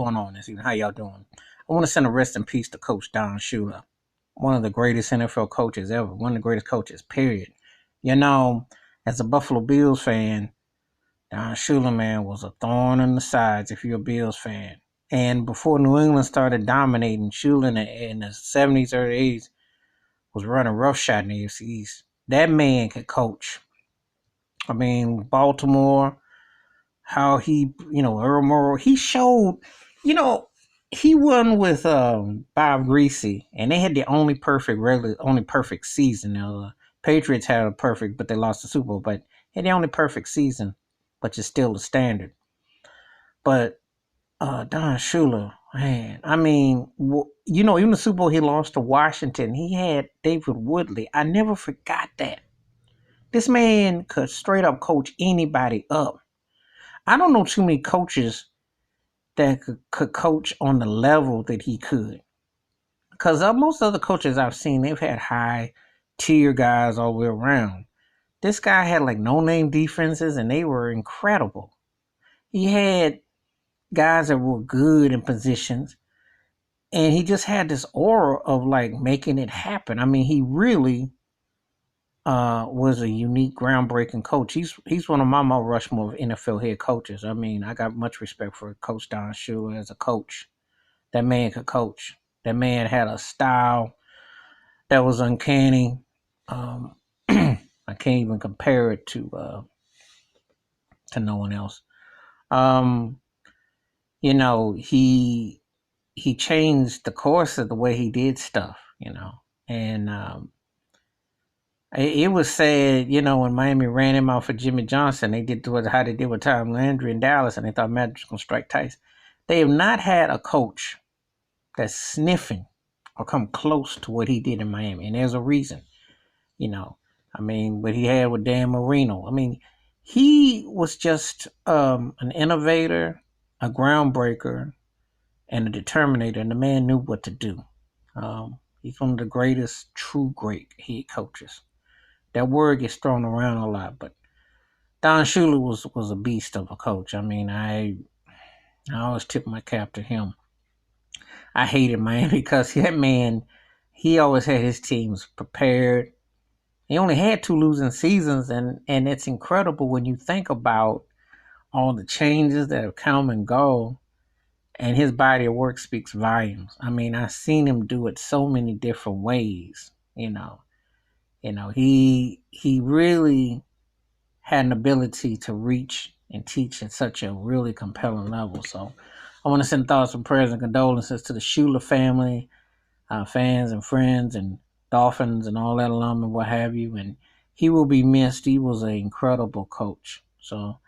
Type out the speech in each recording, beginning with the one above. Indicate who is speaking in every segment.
Speaker 1: going on this evening? How y'all doing? I want to send a rest in peace to Coach Don Shula, one of the greatest NFL coaches ever, one of the greatest coaches, period. You know, as a Buffalo Bills fan, Don Shula, man, was a thorn in the sides if you're a Bills fan. And before New England started dominating, Shula in the 70s, early 80s was running roughshod in the AFC East. That man could coach. I mean, Baltimore, how he, Earl Morrow, he showed, you know, he won with Bob Greasy, and they had the only perfect season. Now, the Patriots had a perfect, but they lost the Super Bowl. But had the only perfect season, but it's still the standard. But Don Shula, man, I mean, even the Super Bowl he lost to Washington, he had David Woodley. I never forgot that. This man could straight up coach anybody up. I don't know too many coaches that could coach on the level that he could. Because most other coaches I've seen, they've had high tier guys all the way around. This guy had like no name defenses, and they were incredible. He had guys that were good in positions, and he just had this aura of like making it happen. I mean, he really was a unique, groundbreaking coach. He's one of my Mount Rushmore of NFL head coaches. I mean, I got much respect for Coach Don Shula as a coach. That man could coach. That man had a style that was uncanny. I can't even compare it to no one else. Um, he changed the course of the way he did stuff. And it was sad, when Miami ran him out for Jimmy Johnson. They did how they did with Tom Landry in Dallas, and they thought Magic was going to strike Tyson. They have not had a coach that's sniffing or come close to what he did in Miami, and there's a reason. I mean, what he had with Dan Marino. I mean, he was just an innovator, a groundbreaker, and a determinator, and the man knew what to do. He's one of the greatest, true great head coaches. That word gets thrown around a lot, but Don Shula was a beast of a coach. I mean, I always tip my cap to him. I hated Miami because that man, he always had his teams prepared. He only had 2 losing seasons, and it's incredible when you think about all the changes that have come and go, and his body of work speaks volumes. I mean, I've seen him do it so many different ways. He really had an ability to reach and teach at such a really compelling level. So I want to send thoughts and prayers and condolences to the Shula family, fans and friends and Dolphins and all that alum and what have you. And he will be missed. He was an incredible coach. So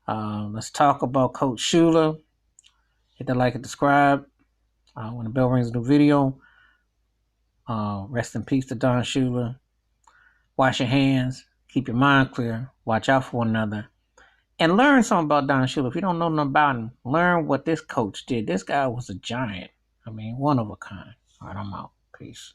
Speaker 1: let's talk about Coach Shula. Hit the like and subscribe. When the bell rings, a new video. Rest in peace to Don Shula. Wash your hands. Keep your mind clear. Watch out for one another. And learn something about Don Shula. If you don't know nothing about him, learn what this coach did. This guy was a giant. I mean, one of a kind. All right, I'm out. Peace.